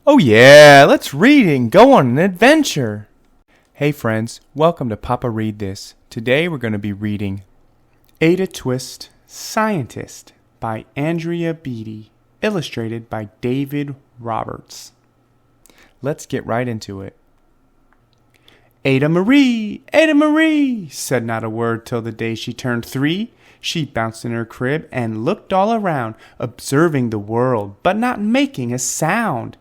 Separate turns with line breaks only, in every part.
Oh yeah, let's read and go on an adventure. Hey friends, welcome to Papa Read This. Today we're going to be reading Ada Twist, Scientist by Andrea Beaty, illustrated by David Roberts. Let's get right into it. Ada Marie, said not a word till the day she turned 3. She bounced in her crib and looked all around, observing the world, but not making a sound.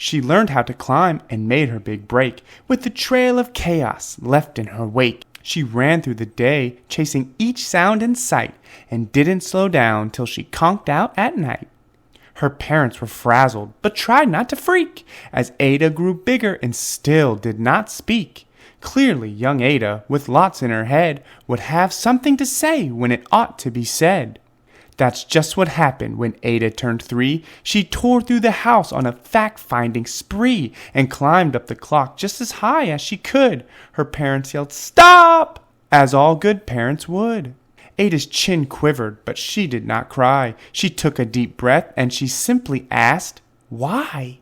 She learned how to climb and made her big break, with the trail of chaos left in her wake. She ran through the day, chasing each sound in sight, and didn't slow down till she conked out at night. Her parents were frazzled, but tried not to freak, as Ada grew bigger and still did not speak. Clearly young Ada, with lots in her head, would have something to say when it ought to be said. That's just what happened when Ada turned 3. She tore through the house on a fact-finding spree and climbed up the clock just as high as she could. Her parents yelled, "Stop!" as all good parents would. Ada's chin quivered, but she did not cry. She took a deep breath and she simply asked, "Why?"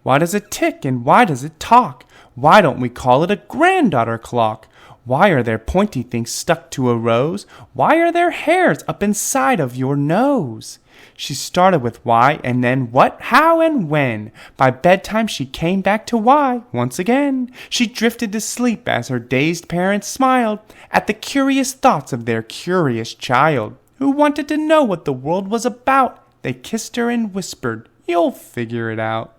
Why does it tick and why does it talk? Why don't we call it a granddaughter clock? Why are there pointy things stuck to a rose? Why are there hairs up inside of your nose? She started with why and then what, how, and when. By bedtime she came back to why once again. She drifted to sleep as her dazed parents smiled at the curious thoughts of their curious child, who wanted to know what the world was about. They kissed her and whispered, "You'll figure it out."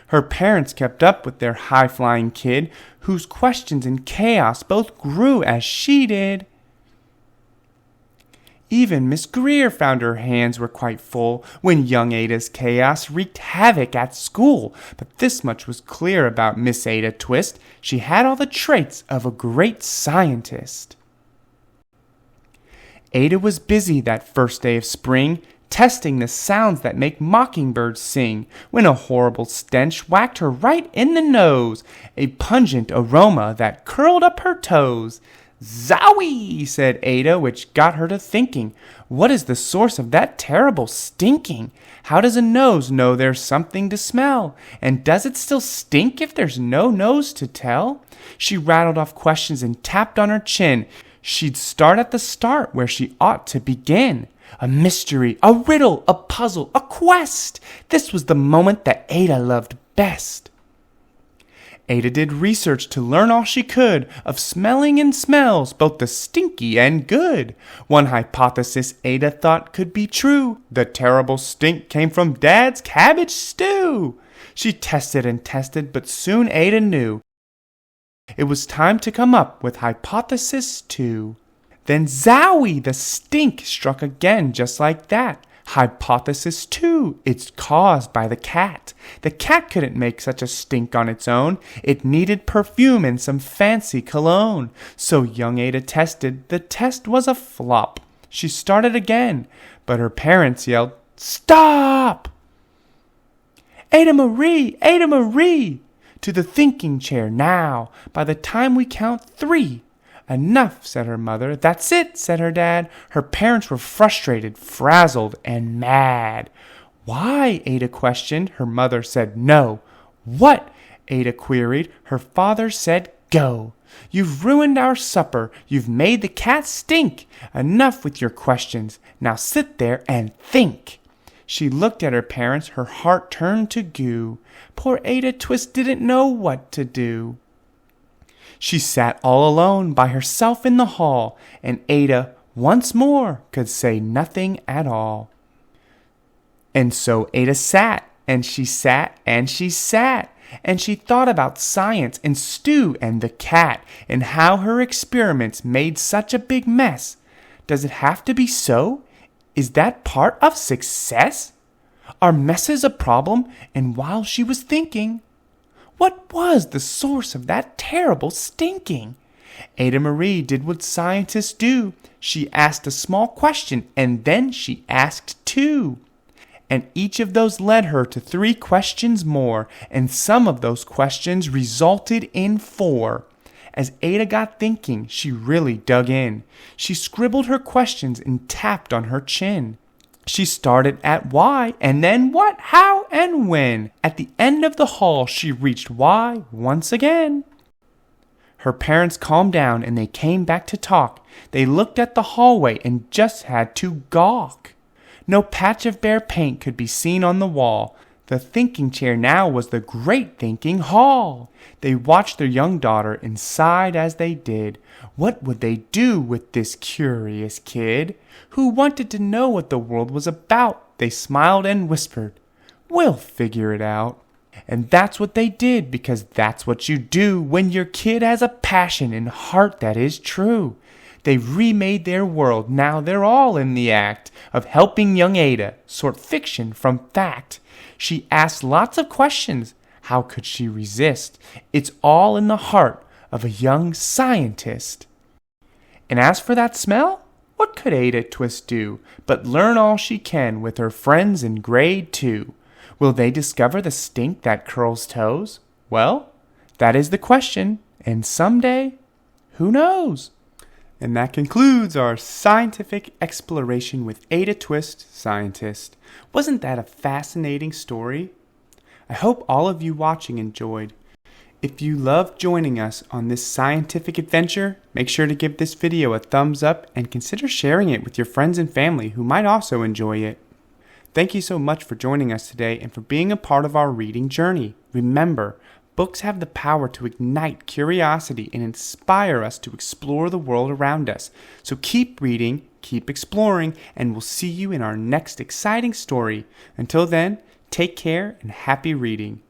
Her parents kept up with their high-flying kid, whose questions and chaos both grew as she did. Even Miss Greer found her hands were quite full when young Ada's chaos wreaked havoc at school. But this much was clear about Miss Ada Twist: she had all the traits of a great scientist. Ada was busy that first day of spring, testing the sounds that make mockingbirds sing, when a horrible stench whacked her right in the nose, a pungent aroma that curled up her toes. "Zowie!" said Ada, which got her to thinking. What is the source of that terrible stinking? How does a nose know there's something to smell? And does it still stink if there's no nose to tell? She rattled off questions and tapped on her chin. She'd start at the start where she ought to begin. A mystery, a riddle, a puzzle, a quest. This was the moment that Ada loved best. Ada did research to learn all she could of smelling and smells, both the stinky and good. One hypothesis Ada thought could be true: the terrible stink came from Dad's cabbage stew. She tested and tested, but soon Ada knew it was time to come up with hypothesis 2. Then zowie, the stink struck again just like that. Hypothesis 2, it's caused by the cat. The cat couldn't make such a stink on its own. It needed perfume and some fancy cologne. So young Ada tested. The test was a flop. She started again, but her parents yelled, "Stop!" Ada Marie, to the thinking chair now. By the time we count 3. "Enough," said her mother. "That's it," said her dad. Her parents were frustrated, frazzled, and mad. "Why?" Ada questioned. Her mother said no. "What?" Ada queried. Her father said go. "You've ruined our supper. You've made the cat stink. Enough with your questions. Now sit there and think." She looked at her parents. Her heart turned to goo. Poor Ada Twist didn't know what to do. She sat all alone by herself in the hall, and Ada once more could say nothing at all. And so Ada sat, and she sat, and she sat, and she thought about science and Stu and the cat, and how her experiments made such a big mess. Does it have to be so? Is that part of success? Are messes a problem? And while she was thinking, what was the source of that terrible stinking? Ada Marie did what scientists do. She asked a small question, and then she asked 2. And each of those led her to 3 questions more, and some of those questions resulted in 4. As Ada got thinking, she really dug in. She scribbled her questions and tapped on her chin. She started at why, and then what, how, and when. At the end of the hall, she reached why once again. Her parents calmed down and they came back to talk. They looked at the hallway and just had to gawk. No patch of bare paint could be seen on the wall. The thinking chair now was the great thinking hall. They watched their young daughter and sighed as they did. What would they do with this curious kid who wanted to know what the world was about? They smiled and whispered, "We'll figure it out." And that's what they did, because that's what you do when your kid has a passion and heart that is true. They remade their world. Now they're all in the act of helping young Ada sort fiction from fact. She asked lots of questions. How could she resist? It's all in the heart of a young scientist. And as for that smell, what could Ada Twist do but learn all she can with her friends in grade 2? Will they discover the stink that curls toes? Well, that is the question, and someday, who knows? And that concludes our scientific exploration with Ada Twist, scientist. Wasn't that a fascinating story? I hope all of you watching enjoyed. If you loved joining us on this scientific adventure, make sure to give this video a thumbs up and consider sharing it with your friends and family who might also enjoy it. Thank you so much for joining us today and for being a part of our reading journey. Remember, books have the power to ignite curiosity and inspire us to explore the world around us. So keep reading, keep exploring, and we'll see you in our next exciting story. Until then, take care and happy reading.